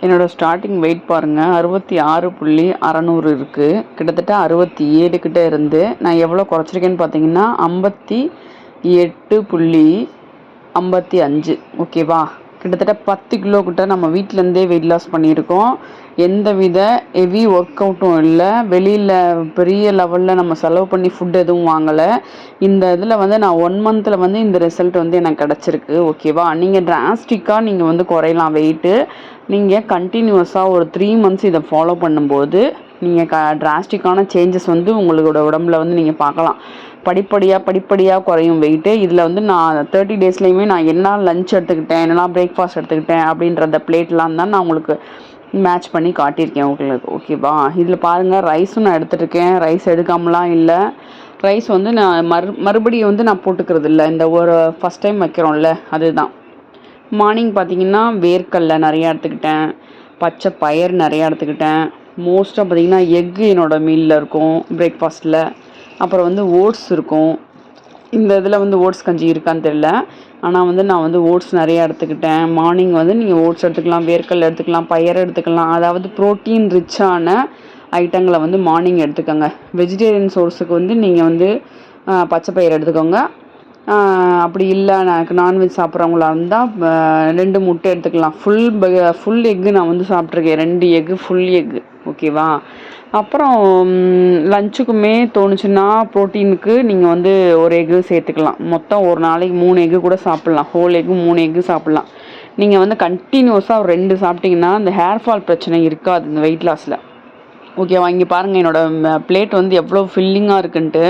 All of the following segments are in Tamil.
என்னோடய ஸ்டார்டிங் வெயிட் பாருங்கள் 66.600 இருக்குது. கிட்டத்தட்ட 67 கிட்ட இருந்து நான் எவ்வளோ குறைச்சிருக்கேன்னு பார்த்தீங்கன்னா 58.55. ஓகேவா? கிட்டத்தட்ட 10 கிலோ கிட்ட நம்ம வீட்டிலேருந்தே வெயிட் லாஸ் பண்ணியிருக்கோம். எந்தவித ஹெவி ஒர்க் அவுட்டும் இல்லை, வெளியில் பெரிய லெவலில் நம்ம செலவு பண்ணி ஃபுட் எதுவும் வாங்கலை. இந்த இதில் வந்து நான் 1 மந்தில் வந்து இந்த ரிசல்ட் வந்து எனக்கு கிடச்சிருக்கு. ஓகேவா? நீங்கள் டிராஸ்டிக்காக நீங்கள் வந்து குறையலாம் வெயிட்டு. நீங்கள் கண்டினியூஸாக ஒரு 3 மந்த்ஸ் இதை ஃபாலோ பண்ணும்போது நீங்கள் டிராஸ்டிக்கான சேஞ்சஸ் வந்து உங்களோட உடம்புல வந்து நீங்கள் பார்க்கலாம். படிப்படியாக குறையும் வெயிட்டு. இதில் வந்து நான் 30 டேஸ்லேயுமே நான் என்ன லஞ்ச் எடுத்துக்கிட்டேன், என்னெல்லாம் பிரேக்ஃபாஸ்ட் எடுத்துக்கிட்டேன் அப்படின்றத பிளேட்லாம் தான் நான் உங்களுக்கு மேட்ச் பண்ணி காட்டியிருக்கேன் உங்களுக்கு. ஓகேவா? இதில் பாருங்கள், ரைஸும் நான் எடுத்துகிட்ருக்கேன். ரைஸ் எடுக்காமலாம் இல்லை. ரைஸ் வந்து நான் மறுபடியும் வந்து நான் போட்டுக்கிறது இல்லை. இந்த ஒரு ஃபஸ்ட் டைம் வைக்கிறோம்ல, அதுதான். மார்னிங் பார்த்திங்கன்னா வேர்க்கடலை நிறையா எடுத்துக்கிட்டேன், பச்சை பயிர் நிறையா எடுத்துக்கிட்டேன். மோஸ்ட்டாக பார்த்திங்கன்னா எக்கு என்னோடய மீலில் இருக்கும் பிரேக்ஃபாஸ்ட்டில். அப்புறம் வந்து ஓட்ஸ் இருக்கும். இந்த இதில் வந்து ஓட்ஸ் கஞ்சி இருக்கான்னு தெரியல, ஆனால் வந்து நான் வந்து ஓட்ஸ் நிறையா எடுத்துக்கிட்டேன். மார்னிங் வந்து நீங்கள் ஓட்ஸ் எடுத்துக்கலாம், வேர்க்கடலை எடுத்துக்கலாம், பயிர் எடுத்துக்கலாம். அதாவது ப்ரோட்டீன் ரிச்சான ஐட்டங்களை வந்து மார்னிங் எடுத்துக்கோங்க. வெஜிடேரியன் சோர்ஸுக்கு வந்து நீங்கள் வந்து பச்சை பயிர் எடுத்துக்கோங்க. அப்படி இல்லை எனக்கு நான்வெஜ் சாப்பிட்றவங்களா இருந்தால் 2 முட்டை எடுத்துக்கலாம். ஃபுல் எக்கு நான் வந்து சாப்பிட்ருக்கேன், 2 எக்கு ஃபுல் எக்கு. ஓகேவா? அப்புறம் லஞ்சுக்குமே தோணுச்சுன்னா ப்ரோட்டீனுக்கு நீங்கள் வந்து ஒரு எக்கு சேர்த்துக்கலாம். மொத்தம் ஒரு நாளைக்கு 3 எக்கு கூட சாப்பிட்லாம். ஹோல் எக்கு 3 எக்கு சாப்பிட்லாம். நீங்கள் வந்து கண்டினியூஸாக ஒரு 2 சாப்பிட்டிங்கன்னா இந்த ஹேர் ஃபால் பிரச்சனை இருக்காது இந்த வெயிட் லாஸில். ஓகேவா? இங்கே பாருங்கள், என்னோடய பிளேட் வந்து எவ்வளோ ஃபில்லிங்காக இருக்குன்ட்டு,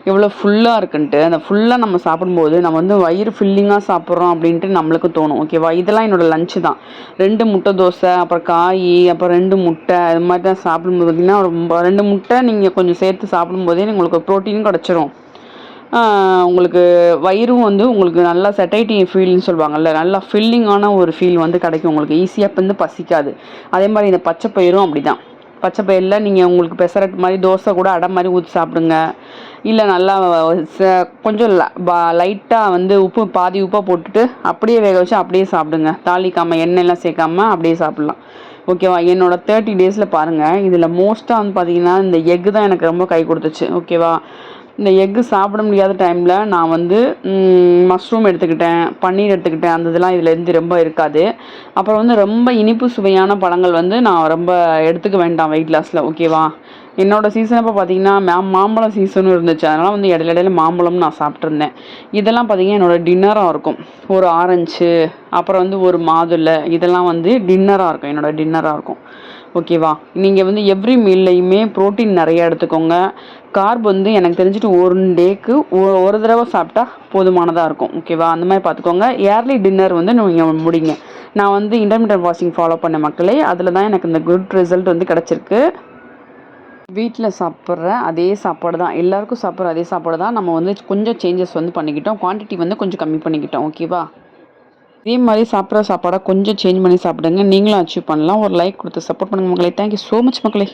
எவ்வளோ ஃபுல்லாக இருக்குன்ட்டு. அந்த ஃபுல்லாக நம்ம சாப்பிடும்போது நம்ம வந்து வயிறு ஃபில்லிங்காக சாப்பிட்றோம் அப்படின்ட்டு நம்மளுக்கு தோணும். ஓகேவா? இதெல்லாம் என்னோடய லஞ்சு தான். 2 முட்டை தோசை, அப்புறம் காய், அப்புறம் 2 முட்டை, அது மாதிரி தான் சாப்பிடும்போது பார்த்திங்கன்னா ரொம்ப 2 முட்டை நீங்கள் கொஞ்சம் சேர்த்து சாப்பிடும்போதே உங்களுக்கு ப்ரோட்டீனும் கிடச்சிரும். உங்களுக்கு வயிறும் வந்து உங்களுக்கு நல்லா செட்டைட்டி ஃபீல்னு சொல்லுவாங்கள்ல, நல்லா ஃபில்லிங்கான ஒரு ஃபீல் வந்து கிடைக்கும் உங்களுக்கு. ஈஸியாக வந்து பசிக்காது. அதே மாதிரி இந்த பச்சை பயிரும் அப்படி தான். பச்சை பயிரில் நீங்கள் உங்களுக்கு பெசரட் மாதிரி தோசை கூட அடை மாதிரி ஊற்றி சாப்பிடுங்க. இல்லை நல்லா கொஞ்சம் லைட்டாக வந்து பாதி உப்பை போட்டுட்டு அப்படியே வேக வச்சு அப்படியே சாப்பிடுங்க. தாளிக்காமல் எண்ணெயெல்லாம் சேர்க்காமல் அப்படியே சாப்பிட்லாம். ஓகேவா? என்னோடய 30 டேஸில் பாருங்கள், இதில் மோஸ்ட்டாக வந்து பார்த்திங்கன்னா இந்த எக்கு தான் எனக்கு ரொம்ப கை கொடுத்துச்சு. ஓகேவா? இந்த எக்கு சாப்பிட முடியாத டைமில் நான் வந்து மஷ்ரூம் எடுத்துக்கிட்டேன், பன்னீர் எடுத்துக்கிட்டேன். அந்த இதெல்லாம் இதில் இருந்து ரொம்ப இருக்காது. அப்புறம் வந்து ரொம்ப இனிப்பு சுவையான பழங்கள் வந்து நான் ரொம்ப எடுத்துக்க வேண்டாம் வெயிட் லாஸில். ஓகேவா? என்னோடய சீசன் அப்போ பார்த்திங்கன்னா மாம்பழம் சீசனும் இருந்துச்சு. அதனால் வந்து இடையில மாம்பழம் நான் சாப்பிட்ருந்தேன். இதெல்லாம் பார்த்திங்கன்னா என்னோடய டின்னராக இருக்கும். ஒரு ஆரஞ்சு, அப்புறம் வந்து ஒரு மாதுளை, இதெல்லாம் வந்து டின்னராக இருக்கும், என்னோடய டின்னராக இருக்கும். ஓகேவா? நீங்கள் வந்து எவ்ரி மீல்லையுமே ப்ரோட்டீன் நிறையா எடுத்துக்கோங்க. கார்ப் வந்து எனக்கு தெரிஞ்சுட்டு 1 டேக்கு ஒரு தடவை சாப்பிட்டா போதுமானதாக இருக்கும். ஓகேவா? அந்த மாதிரி பார்த்துக்கோங்க. ஏர்லி டின்னர் வந்து நீங்கள் முடிங்க. நான் வந்து இன்டர்மீடியட் ஃபாஸ்டிங் ஃபாலோ பண்ண மக்களே, அதில் தான் எனக்கு இந்த குட் ரிசல்ட் வந்து கிடச்சிருக்கு. வீட்டில் சாப்பிட்ற அதே சாப்பாடு தான், எல்லாேருக்கும் சாப்பிட்ற அதே சாப்பாடு தான். நம்ம வந்து கொஞ்சம் சேஞ்சஸ் வந்து பண்ணிக்கிட்டோம், குவான்டிட்டி வந்து கொஞ்சம் கம்மி பண்ணிக்கிட்டோம். ஓகேவா? இதே மாதிரி சாப்பிட்ற சாப்பாடை கொஞ்சம் சேஞ்ச் பண்ணி சாப்பிடுங்க. நீங்களும் அச்சீவ் பண்ணலாம். ஒரு லைக் கொடுத்து சப்போர்ட் பண்ணுங்கள் மக்களே. தேங்க்யூ ஸோ மச் மக்களே.